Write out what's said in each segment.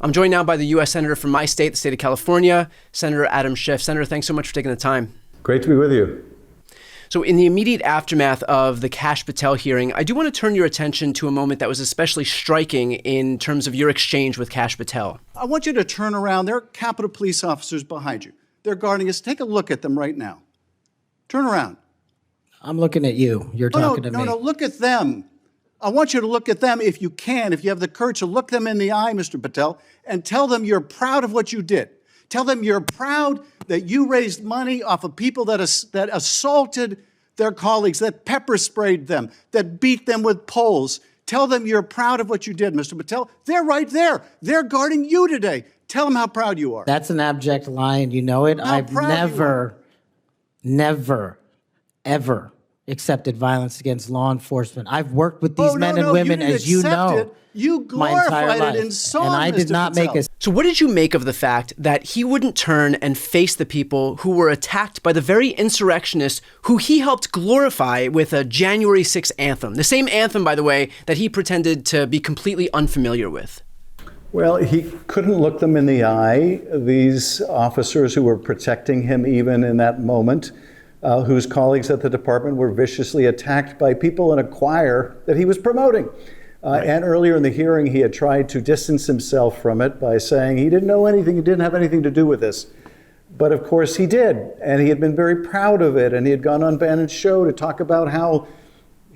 I'm joined now by the U.S. Senator from my state, the state of California, Senator Adam Schiff. Senator, thanks so much for taking the time. Great to be with you. So in the immediate aftermath of the Kash Patel hearing, I do want to turn your attention to a moment that was especially striking in terms of your exchange with Kash Patel. I want you to turn around. There are Capitol Police officers behind you. They're guarding us. Take a look at them right now. Turn around. I'm looking at you. You're talking to me. No, look at them. I want you to look at them if you can, if you have the courage to look them in the eye, Mr. Patel, and tell them you're proud of what you did. Tell them you're proud that you raised money off of people that assaulted their colleagues, that pepper sprayed them, that beat them with poles. Tell them you're proud of what you did, Mr. Patel. They're right there. They're guarding you today. Tell them how proud you are. That's an abject lie, and you know it. I've never, ever accepted violence against law enforcement. I've worked with these men and women, as you know. You glorified it in song, and I did Mr. not Patel. make a. So what did you make of the fact that he wouldn't turn and face the people who were attacked by the very insurrectionists who he helped glorify with a January 6th anthem? The same anthem, by the way, that he pretended to be completely unfamiliar with. Well, he couldn't look them in the eye, these officers who were protecting him even in that moment, whose colleagues at the department were viciously attacked by people in a choir that he was promoting. And earlier in the hearing, he had tried to distance himself from it by saying he didn't know anything, he didn't have anything to do with this. But of course he did, and he had been very proud of it, and he had gone on Bannon's show to talk about how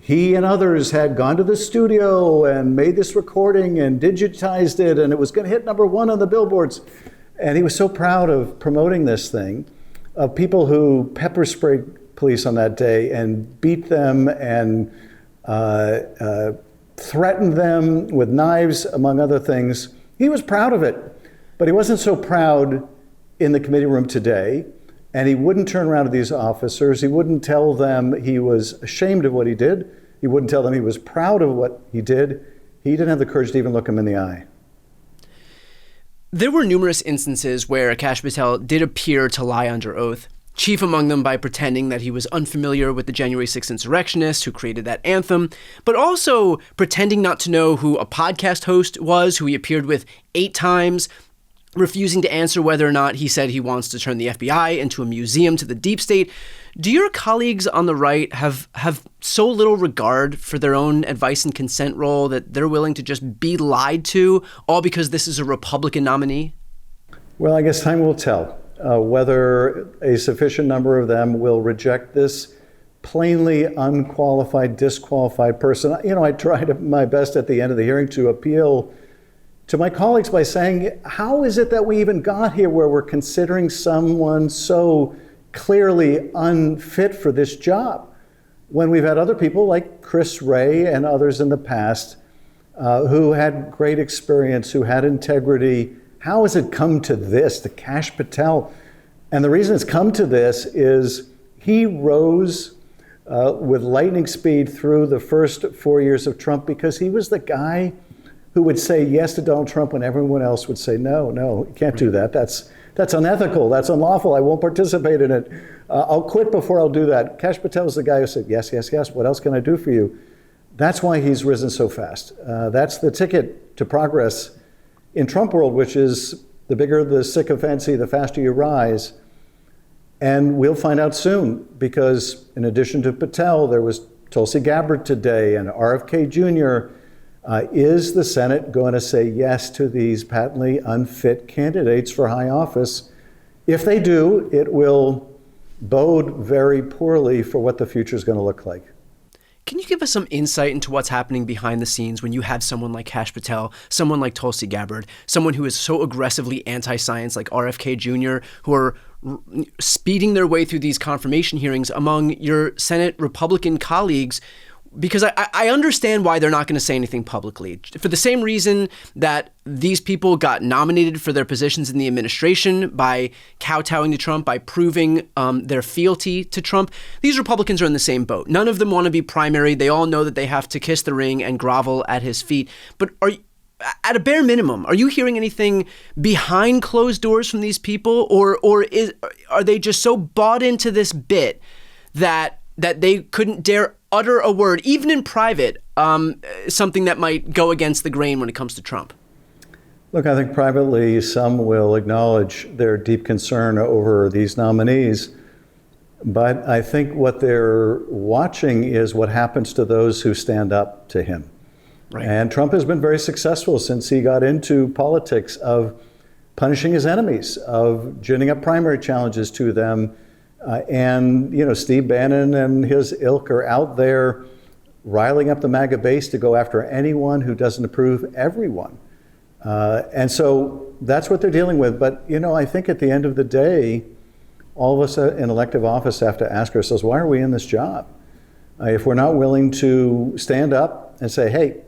he and others had gone to the studio and made this recording and digitized it, and it was going to hit #1 on the billboards. And he was so proud of promoting this thing, of people who pepper sprayed police on that day and beat them and threatened them with knives, among other things. He was proud of it, but he wasn't so proud in the committee room today, and he wouldn't turn around to these officers. He wouldn't tell them he was ashamed of what he did. He wouldn't tell them he was proud of what he did. He didn't have the courage to even look them in the eye. There were numerous instances where Kash Patel did appear to lie under oath, chief among them by pretending that he was unfamiliar with the January 6th insurrectionists who created that anthem, but also pretending not to know who a podcast host was, who he appeared with 8 times, refusing to answer whether or not he said he wants to turn the FBI into a museum to the deep state. Do your colleagues on the right have so little regard for their own advice and consent role that they're willing to just be lied to, all because this is a Republican nominee? Well, I guess time will tell whether a sufficient number of them will reject this plainly unqualified, disqualified person. You know, I tried my best at the end of the hearing to appeal to my colleagues by saying, how is it that we even got here where we're considering someone so clearly unfit for this job when we've had other people like Chris Wray and others in the past who had great experience, who had integrity? How has it come to this, to Kash Patel? And the reason it's come to this is he rose with lightning speed through the first 4 years of Trump because he was the guy who would say yes to Donald Trump when everyone else would say, no, you can't do that. That's unethical. That's unlawful. I won't participate in it. I'll quit before I'll do that. Kash Patel is the guy who said, yes. What else can I do for you? That's why he's risen so fast. That's the ticket to progress in Trump world, which is the bigger the sycophancy, the faster you rise. And we'll find out soon, because in addition to Patel, there was Tulsi Gabbard today and RFK Jr. Is the Senate going to say yes to these patently unfit candidates for high office? If they do, it will bode very poorly for what the future is going to look like. Can you give us some insight into what's happening behind the scenes when you have someone like Kash Patel, someone like Tulsi Gabbard, someone who is so aggressively anti-science like RFK Jr., who are speeding their way through these confirmation hearings among your Senate Republican colleagues? Because I understand why they're not going to say anything publicly. For the same reason that these people got nominated for their positions in the administration by kowtowing to Trump, by proving their fealty to Trump, these Republicans are in the same boat. None of them want to be primary. They all know that they have to kiss the ring and grovel at his feet. But at a bare minimum, are you hearing anything behind closed doors from these people? Or are they just so bought into this bit that they couldn't dare utter a word, even in private, something that might go against the grain when it comes to Trump? Look, I think privately some will acknowledge their deep concern over these nominees, but I think what they're watching is what happens to those who stand up to him. Right. And Trump has been very successful since he got into politics of punishing his enemies, of ginning up primary challenges to them. And Steve Bannon and his ilk are out there riling up the MAGA base to go after anyone who doesn't approve everyone. And so that's what they're dealing with. But, I think at the end of the day, all of us in elective office have to ask ourselves, why are we in this job? If we're not willing to stand up and say, hey,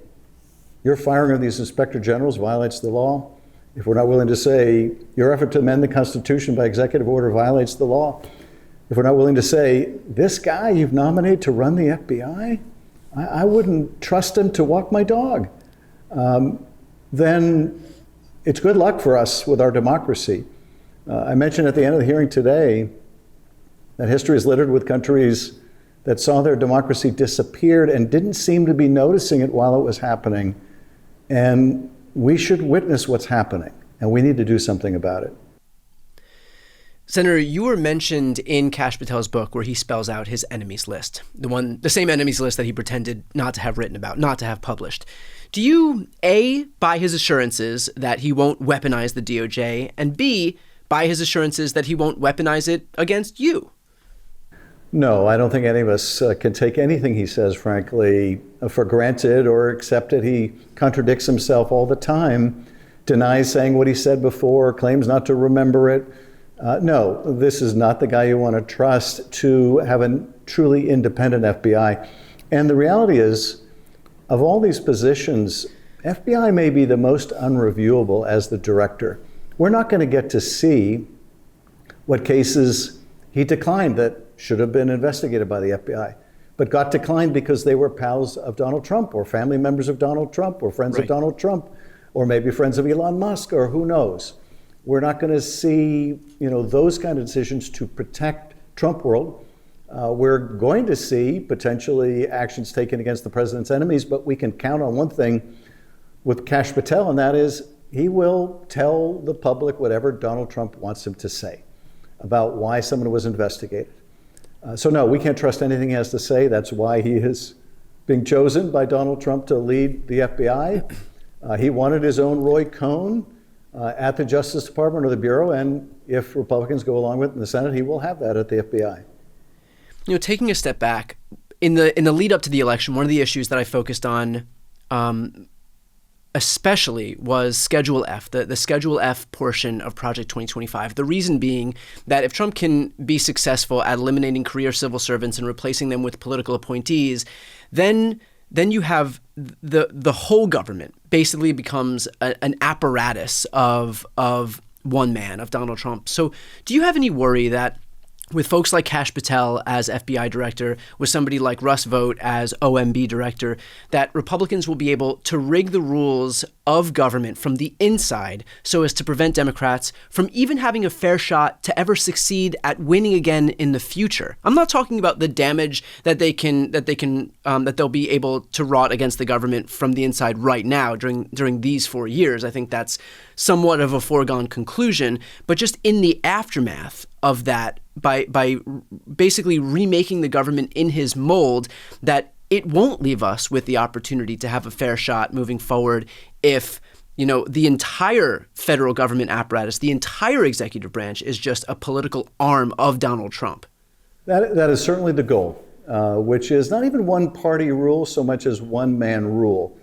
your firing of these inspector generals violates the law. If we're not willing to say your effort to amend the Constitution by executive order violates the law. If we're not willing to say this guy you've nominated to run the FBI, I wouldn't trust him to walk my dog. Then it's good luck for us with our democracy. I mentioned at the end of the hearing today that history is littered with countries that saw their democracy disappeared and didn't seem to be noticing it while it was happening. And we should witness what's happening, and we need to do something about it. Senator, you were mentioned in Kash Patel's book where he spells out his enemies list, the same enemies list that he pretended not to have written about, not to have published. Do you, A, buy his assurances that he won't weaponize the DOJ, and B, buy his assurances that he won't weaponize it against you? No, I don't think any of us can take anything he says, frankly, for granted or accept it. He contradicts himself all the time, denies saying what he said before, claims not to remember it. No, this is not the guy you want to trust to have a truly independent FBI. And the reality is, of all these positions, FBI may be the most unreviewable as the director. We're not going to get to see what cases he declined that should have been investigated by the FBI, but got declined because they were pals of Donald Trump or family members of Donald Trump or friends of Donald Trump, or maybe friends of Elon Musk, or who knows. We're not going to see, those kind of decisions to protect Trump world. We're going to see potentially actions taken against the president's enemies, but we can count on one thing with Kash Patel, and that is he will tell the public whatever Donald Trump wants him to say about why someone was investigated. So no, we can't trust anything he has to say. That's why he is being chosen by Donald Trump to lead the FBI. He wanted his own Roy Cohn at the Justice Department or the Bureau, and if Republicans go along with it in the Senate, he will have that at the FBI. Taking a step back, in the lead up to the election, one of the issues that I focused on especially was Schedule F, the Schedule F portion of Project 2025. The reason being that if Trump can be successful at eliminating career civil servants and replacing them with political appointees, then you have the whole government basically becomes an apparatus of one man, of Donald Trump. So do you have any worry that with folks like Kash Patel as FBI director, with somebody like Russ Vought as OMB director, that Republicans will be able to rig the rules of government from the inside so as to prevent Democrats from even having a fair shot to ever succeed at winning again in the future? I'm not talking about the damage that they'll be able to wrought against the government from the inside right now during these 4 years. I think that's somewhat of a foregone conclusion, but just in the aftermath of that, by basically remaking the government in his mold, that it won't leave us with the opportunity to have a fair shot moving forward if, the entire federal government apparatus, the entire executive branch is just a political arm of Donald Trump. That is certainly the goal, which is not even one party rule so much as one man rule.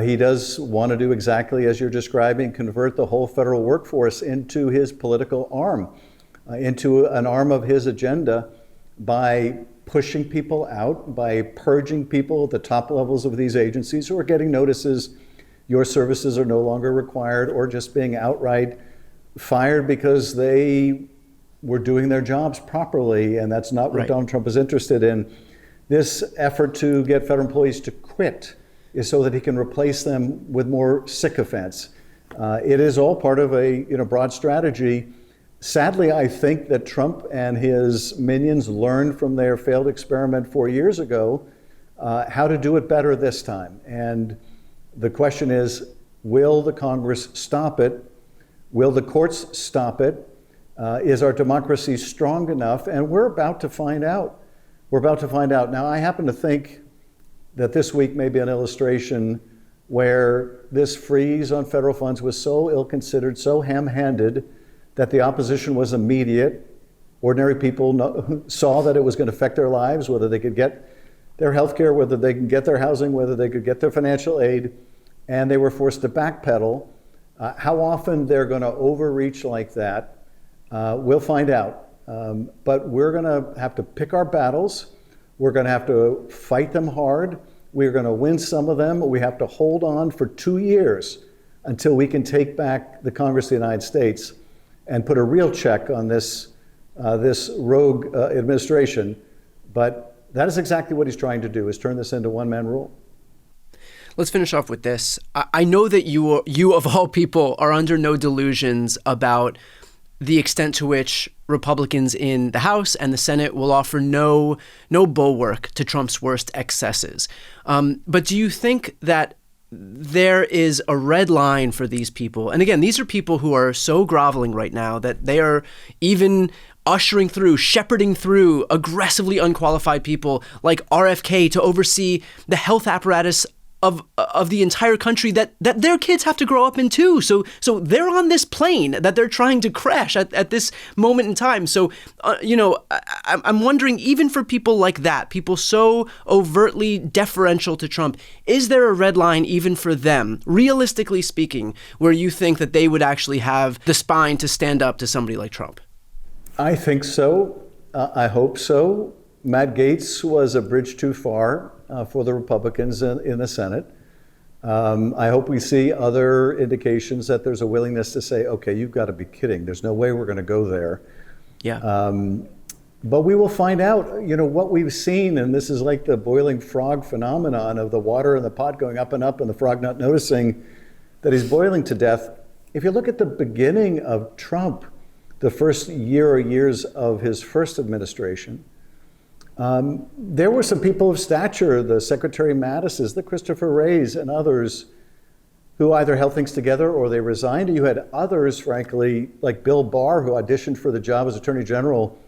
He does want to do exactly as you're describing, convert the whole federal workforce into his political arm, into an arm of his agenda by pushing people out, by purging people at the top levels of these agencies who are getting notices your services are no longer required, or just being outright fired because they were doing their jobs properly, and that's not what Donald Trump is interested in. This effort to get federal employees to quit is so that he can replace them with more sycophants. It is all part of a broad strategy. Sadly, I think that Trump and his minions learned from their failed experiment 4 years ago how to do it better this time. And the question is, Will the Congress stop it? Will the courts stop it? Is our democracy strong enough? And we're about to find out. We're about to find out. Now, I happen to think that this week may be an illustration where this freeze on federal funds was so ill-considered, so ham-handed, that the opposition was immediate. Ordinary people saw that it was going to affect their lives, whether they could get their health care, whether they could get their housing, whether they could get their financial aid, and they were forced to backpedal. How often they're going to overreach like that, we'll find out. But we're going to have to pick our battles. We're going to have to fight them hard. We're going to win some of them. We have to hold on for 2 years until we can take back the Congress of the United States and put a real check on this rogue administration. But that is exactly what he's trying to do, is turn this into one-man rule. Let's finish off with this. I know that you of all people are under no delusions about the extent to which Republicans in the House and the Senate will offer no bulwark to Trump's worst excesses. But do you think that there is a red line for these people? And again, these are people who are so groveling right now that they are even shepherding through aggressively unqualified people like RFK to oversee the health apparatus of the entire country that their kids have to grow up in too. So they're on this plane that they're trying to crash at this moment in time. So, I'm wondering, even for people like that, people so overtly deferential to Trump, is there a red line even for them, realistically speaking, where you think that they would actually have the spine to stand up to somebody like Trump? I think so. I hope so. Matt Gaetz was a bridge too far for the Republicans in the Senate. I hope we see other indications that there's a willingness to say, okay, you've got to be kidding. There's no way we're going to go there. Yeah. But we will find out, what we've seen, and this is like the boiling frog phenomenon of the water in the pot going up and up and the frog not noticing that he's boiling to death. If you look at the beginning of Trump, the first year or years of his first administration, there were some people of stature, the Secretary Mattis's, the Christopher Wrays, and others who either held things together or they resigned. You had others, frankly, like Bill Barr, who auditioned for the job as Attorney General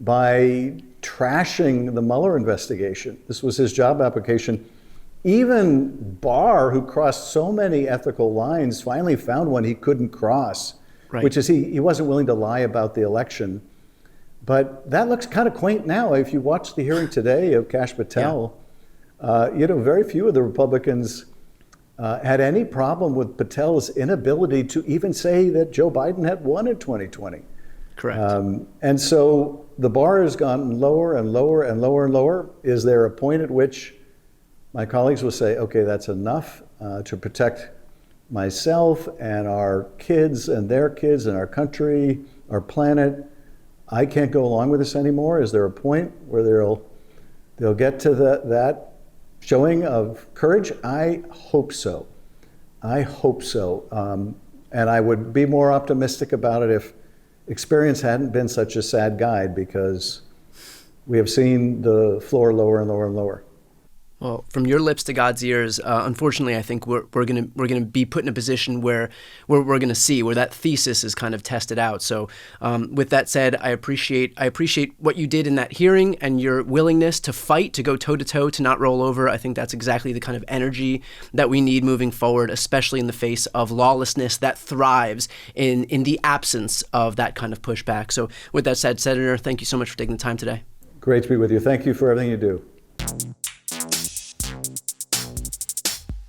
by trashing the Mueller investigation. This was his job application. Even Barr, who crossed so many ethical lines, finally found one he couldn't cross, right, which is he wasn't willing to lie about the election. But that looks kind of quaint now. If you watch the hearing today of Kash Patel, very few of the Republicans had any problem with Patel's inability to even say that Joe Biden had won in 2020. Correct. And so the bar has gone lower and lower and lower and lower. Is there a point at which my colleagues will say, okay, that's enough to protect myself and our kids and their kids and our country, our planet? I can't go along with this anymore. Is there a point where they'll get to that showing of courage? I hope so. I hope so. And I would be more optimistic about it if experience hadn't been such a sad guide, because we have seen the floor lower and lower and lower. Well, from your lips to God's ears, unfortunately, I think we're gonna be put in a position where we're gonna see where that thesis is kind of tested out. So, with that said, I appreciate what you did in that hearing and your willingness to fight, to go toe to toe, to not roll over. I think that's exactly the kind of energy that we need moving forward, especially in the face of lawlessness that thrives in the absence of that kind of pushback. So, with that said, Senator, thank you so much for taking the time today. Great to be with you. Thank you for everything you do.